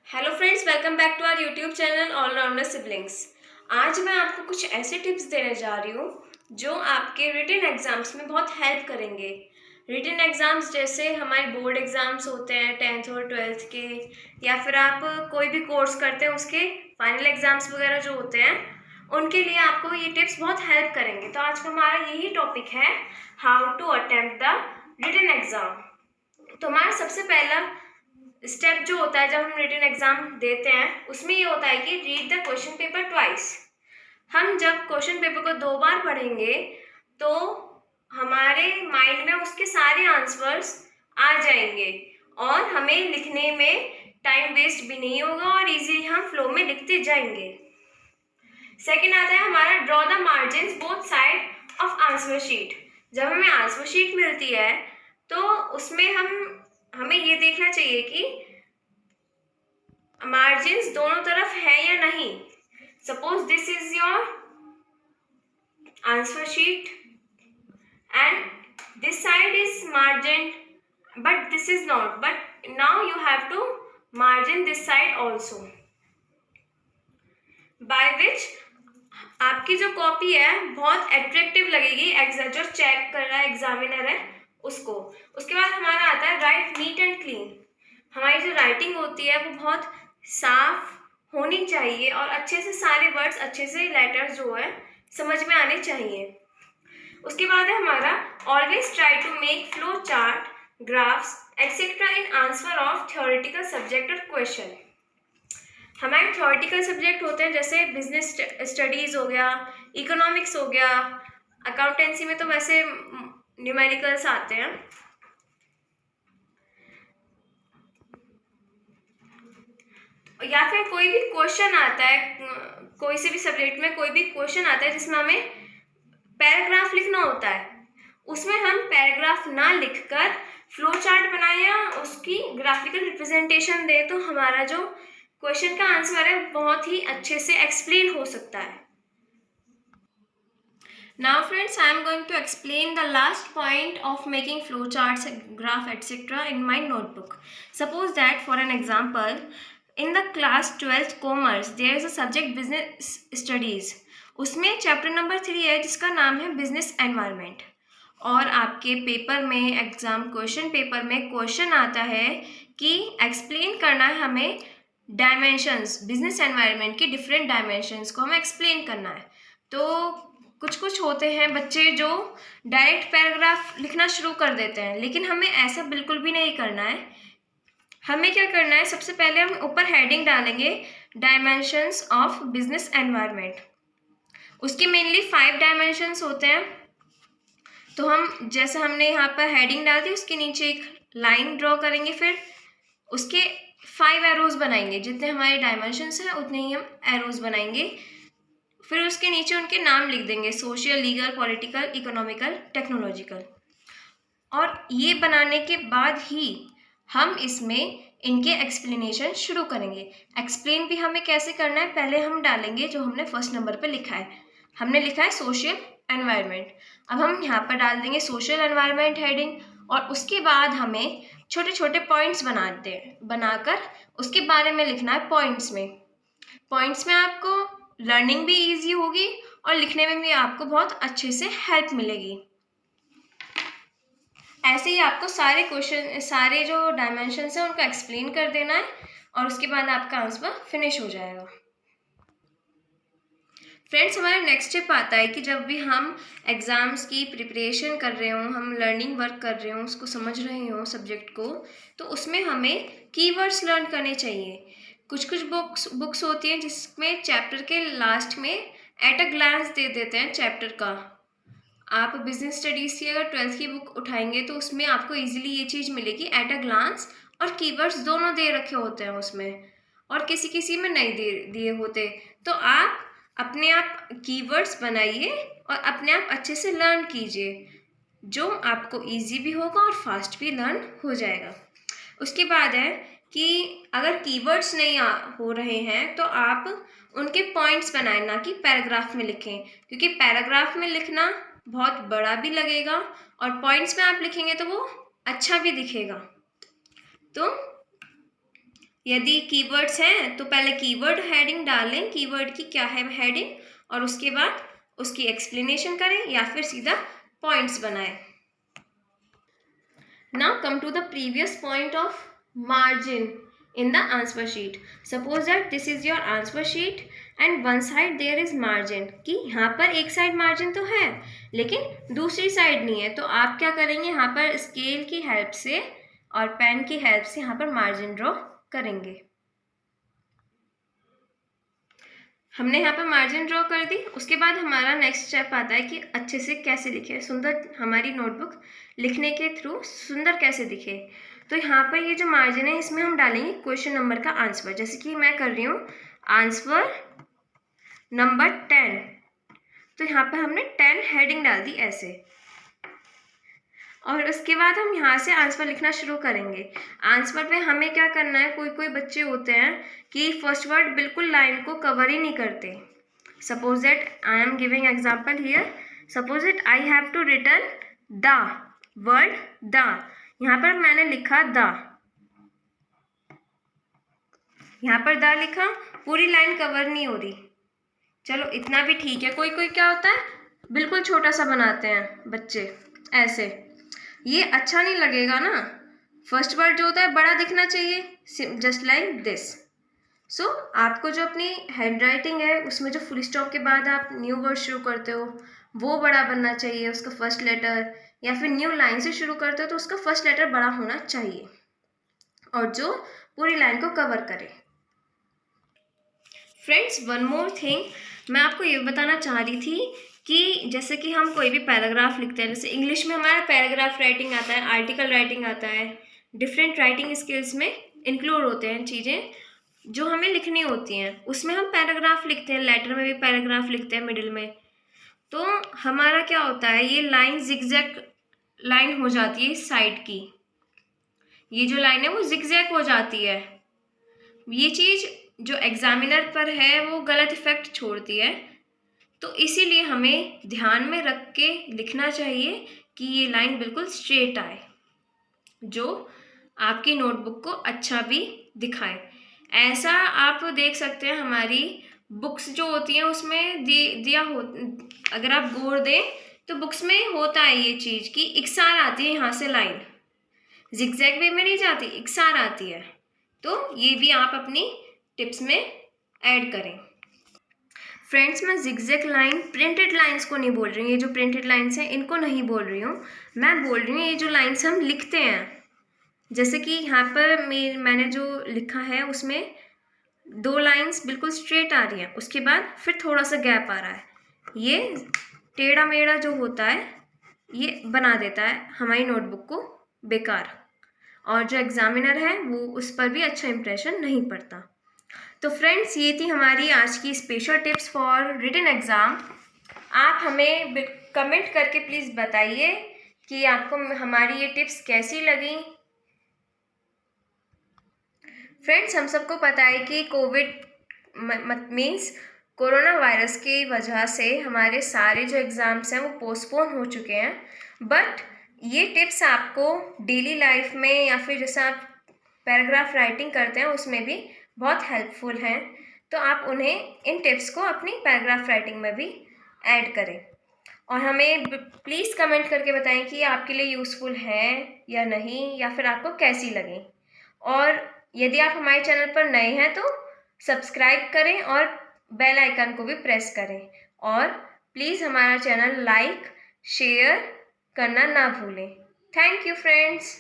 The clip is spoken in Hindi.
Hello friends, welcome back to our YouTube channel allrounder siblings. आज मैं आपको कुछ ऐसे टिप्स देने जा रही हूँ जो आपके रिटन एग्जाम्स में बहुत हेल्प करेंगे। रिटन एग्जाम्स जैसे हमारे बोर्ड एग्जाम्स होते हैं 10th और 12th के, या फिर आप कोई भी कोर्स करते हैं उसके फाइनल एग्जाम्स वगैरह जो होते हैं उनके लिए आपको ये टिप्स बहुत हेल्प करेंगे। तो आज का हमारा यही टॉपिक है, how to attempt the written exam. तो हमारा सबसे पहला स्टेप जो होता है जब हम रिटन एग्जाम देते हैं उसमें ये होता है कि read the question paper twice. हम जब क्वेश्चन पेपर को 2 बार पढ़ेंगे तो हमारे माइंड में उसके सारे आंसर्स आ जाएंगे और हमें लिखने में टाइम वेस्ट भी नहीं होगा और इजीली हम फ्लो में लिखते जाएंगे। सेकेंड आता है हमारा draw the margin both side of answer sheet. जब हमें आंसर शीट मिलती है तो उसमें हमें ये देखना चाहिए कि मार्जिन्स दोनों तरफ है या नहीं। Suppose this is your answer sheet and this side is margin but this is not, but now you have to margin this side also, by which आपकी जो कॉपी है बहुत अट्रैक्टिव लगेगी जो चेक कर रहा है एग्जामिनर है उसको। उसके बाद हमारा आता है राइट नीट एंड क्लीन। हमारी जो राइटिंग होती है वो बहुत साफ होनी चाहिए और अच्छे से सारे वर्ड्स, अच्छे से लेटर्स जो है समझ में आने चाहिए। उसके बाद है हमारा always try to make flow chart, graphs etcetera in answer of theoretical subject और क्वेश्चन। हमारे थ्योरेटिकल सब्जेक्ट होते हैं जैसे बिजनेस स्टडीज हो गया, इकोनॉमिक्स हो गया, अकाउंटेंसी में तो वैसे न्यूमेरिकल्स आते हैं। या फिर कोई भी क्वेश्चन आता है, कोई से भी सब्जेक्ट में कोई भी क्वेश्चन आता है जिसमें हमें पैराग्राफ लिखना होता है, उसमें हम पैराग्राफ ना लिखकर फ्लो चार्ट बनाए या उसकी ग्राफिकल रिप्रेजेंटेशन दे तो हमारा जो क्वेश्चन का आंसर है बहुत ही अच्छे से एक्सप्लेन हो सकता है। Now friends, I am going to explain the last point of making flowcharts, graph etc. in my notebook. Suppose that for an example, in the class 12th commerce there is a subject business studies. उसमें चैप्टर नंबर 3 है जिसका नाम है बिजनेस एनवायरनमेंट, और आपके पेपर में एग्जाम क्वेश्चन पेपर में क्वेश्चन आता है कि एक्सप्लेन करना है हमें डायमेंशंस, बिजनेस एनवायरनमेंट की डिफरेंट डायमेंशंस को हमें एक्सप्लेन करना है। तो कुछ होते हैं बच्चे जो डायरेक्ट पैराग्राफ लिखना शुरू कर देते हैं, लेकिन हमें ऐसा बिल्कुल भी नहीं करना है। हमें क्या करना है, सबसे पहले हम ऊपर हेडिंग डालेंगे डायमेंशंस ऑफ बिजनेस एनवायरनमेंट। उसके मेनली 5 डायमेंशंस होते हैं। तो हम जैसे हमने यहाँ पर हेडिंग डाल दी उसके नीचे एक लाइन ड्रॉ करेंगे, फिर उसके 5 एरोज बनाएंगे। जितने हमारे डायमेंशंस हैं उतने ही हम एरोज बनाएंगे। फिर उसके नीचे उनके नाम लिख देंगे, social, legal, political, economical, technological. और ये बनाने के बाद ही हम इसमें इनके एक्सप्लेनेशन शुरू करेंगे। एक्सप्लेन भी हमें कैसे करना है, पहले हम डालेंगे जो हमने फर्स्ट नंबर पे लिखा है। हमने लिखा है सोशल एनवायरनमेंट, अब हम यहाँ पर डाल देंगे सोशल एनवायरनमेंट हेडिंग, और उसके बाद हमें छोटे छोटे पॉइंट्स बनाकर उसके बारे में लिखना है पॉइंट्स में। पॉइंट्स में आपको लर्निंग भी इजी होगी और लिखने में भी आपको बहुत अच्छे से हेल्प मिलेगी। ऐसे ही आपको सारे क्वेश्चन, सारे जो डायमेंशंस हैं उनको एक्सप्लेन कर देना है और उसके बाद आपका आंसर फिनिश हो जाएगा। फ्रेंड्स, हमारा नेक्स्ट स्टेप आता है कि जब भी हम एग्ज़ाम्स की प्रिपरेशन कर रहे हों, हम लर्निंग वर्क कर रहे हों, उसको समझ रहे हों सब्जेक्ट को, तो उसमें हमें कीवर्ड्स लर्न करने चाहिए। कुछ बुक्स होती हैं जिसमें चैप्टर के लास्ट में एट अ ग्लांस दे देते हैं चैप्टर का। आप बिजनेस स्टडीज़ की अगर 12th की बुक उठाएंगे तो उसमें आपको इजीली ये चीज़ मिलेगी, एट अ ग्लांस, और कीवर्ड्स दोनों दे रखे होते हैं उसमें, और किसी में नहीं दिए होते। तो आप अपने आप कीवर्ड्स बनाइए और अपने आप अच्छे से लर्न कीजिए, जो आपको इजी भी होगा और फास्ट भी लर्न हो जाएगा। उसके बाद है कि अगर कीवर्ड्स नहीं हो रहे हैं तो आप उनके पॉइंट्स बनाएं, ना कि पैराग्राफ में लिखें, क्योंकि पैराग्राफ में लिखना बहुत बड़ा भी लगेगा और पॉइंट्स में आप लिखेंगे तो वो अच्छा भी दिखेगा। तो यदि कीवर्ड्स हैं तो पहले कीवर्ड हेडिंग डालें, कीवर्ड की क्या है हेडिंग, और उसके बाद उसकी एक्सप्लेनेशन करें या फिर सीधा पॉइंट्स बनाएं। Now come to the previous point of margin in the answer sheet. Suppose that this is your answer sheet and one side there is margin, कि यहाँ पर एक साइड मार्जिन तो है लेकिन दूसरी साइड नहीं है, तो आप क्या करेंगे, यहाँ पर स्केल की हेल्प से और पेन की हेल्प से यहाँ पर मार्जिन ड्रॉ करेंगे। हमने यहाँ पर मार्जिन ड्रॉ कर दी। उसके बाद हमारा नेक्स्ट स्टेप आता है कि अच्छे से कैसे लिखे, सुंदर हमारी नोटबुक लिखने के थ्रू सुंदर कैसे दिखे। तो यहाँ पर ये जो मार्जिन है इसमें हम डालेंगे क्वेश्चन नंबर का आंसर, जैसे कि मैं कर रही हूँ आंसर नंबर 10। तो यहाँ पर हमने 10 हेडिंग डाल दी ऐसे, और उसके बाद हम यहाँ से आंसर लिखना शुरू करेंगे। आंसर पे हमें क्या करना है, कोई कोई बच्चे होते हैं कि फर्स्ट वर्ड बिल्कुल लाइन को कवर ही नहीं करते। Suppose that I am giving example here, suppose that I have to written the word the, यहाँ पर मैंने लिखा द, यहाँ पर द लिखा, पूरी लाइन कवर नहीं हो रही। चलो इतना भी ठीक है। कोई कोई क्या होता है बिल्कुल छोटा सा बनाते हैं बच्चे ऐसे, ये अच्छा नहीं लगेगा ना। फर्स्ट वर्ड जो होता है बड़ा दिखना चाहिए, जस्ट लाइक दिस। सो आपको जो अपनी हैंड राइटिंग है उसमें जो फुल स्टॉप के बाद आप न्यू वर्ड शुरू करते हो वो बड़ा बनना चाहिए, उसका फर्स्ट लेटर, या फिर न्यू लाइन से शुरू करते हो तो उसका फर्स्ट लेटर बड़ा होना चाहिए और जो पूरी लाइन को कवर करे। फ्रेंड्स, वन मोर थिंग मैं आपको ये बताना चाह रही थी कि जैसे कि हम कोई भी पैराग्राफ लिखते हैं, जैसे इंग्लिश में हमारा पैराग्राफ राइटिंग आता है, आर्टिकल राइटिंग आता है, डिफरेंट राइटिंग स्किल्स में इंक्लूड होते हैं चीज़ें जो हमें लिखनी होती हैं, उसमें हम पैराग्राफ लिखते हैं, लेटर में भी पैराग्राफ लिखते हैं मिडिल में। तो हमारा क्या होता है, ये लाइन जिगजैग लाइन हो जाती है इस साइड की, ये जो लाइन है वो जिगजैग हो जाती है। ये चीज़ जो एग्जामिनर पर है वो गलत इफेक्ट छोड़ती है, तो इसीलिए हमें ध्यान में रख के लिखना चाहिए कि ये लाइन बिल्कुल स्ट्रेट आए, जो आपकी नोटबुक को अच्छा भी दिखाए। ऐसा आप देख सकते हैं हमारी बुक्स जो होती हैं उसमें दिया हो, अगर आप गौर दें तो बुक्स में होता है ये चीज़ कि इकसार आती है, यहाँ से लाइन जिगजैग वे में नहीं जाती, इकसार आती है। तो ये भी आप अपनी टिप्स में ऐड करें। फ्रेंड्स, मैं जिगजैग लाइन प्रिंटेड लाइंस को नहीं बोल रही हूँ, ये जो प्रिंटेड लाइंस हैं इनको नहीं बोल रही हूँ, मैं बोल रही हूँ ये जो लाइंस हम लिखते हैं, जैसे कि यहाँ पर मैंने जो लिखा है उसमें 2 लाइंस बिल्कुल स्ट्रेट आ रही हैं, उसके बाद फिर थोड़ा सा गैप आ रहा है, ये टेढ़ा मेढ़ा जो होता है ये बना देता है हमारी नोटबुक को बेकार, और जो एग्जामिनर है वो उस पर भी अच्छा इंप्रेशन नहीं पड़ता। तो फ्रेंड्स, ये थी हमारी आज की special tips for written exam. आप हमें कमेंट करके प्लीज़ बताइए कि आपको हमारी ये टिप्स कैसी लगी। फ्रेंड्स, हम सबको पता है कि कोविड मीन्स कोरोना वायरस की वजह से हमारे सारे जो एग्ज़ाम्स हैं वो पोस्टपोन हो चुके हैं, बट ये टिप्स आपको डेली लाइफ में या फिर जैसे आप पैराग्राफ राइटिंग करते हैं उसमें भी बहुत हेल्पफुल हैं, तो आप उन्हें इन टिप्स को अपनी पैराग्राफ राइटिंग में भी ऐड करें और हमें प्लीज़ कमेंट करके बताएं कि आपके लिए यूज़फुल है या नहीं, या फिर आपको कैसी लगी। और यदि आप हमारे चैनल पर नए हैं तो सब्सक्राइब करें और बेल आइकन को भी प्रेस करें, और प्लीज़ हमारा चैनल लाइक शेयर करना ना भूलें। Thank you friends.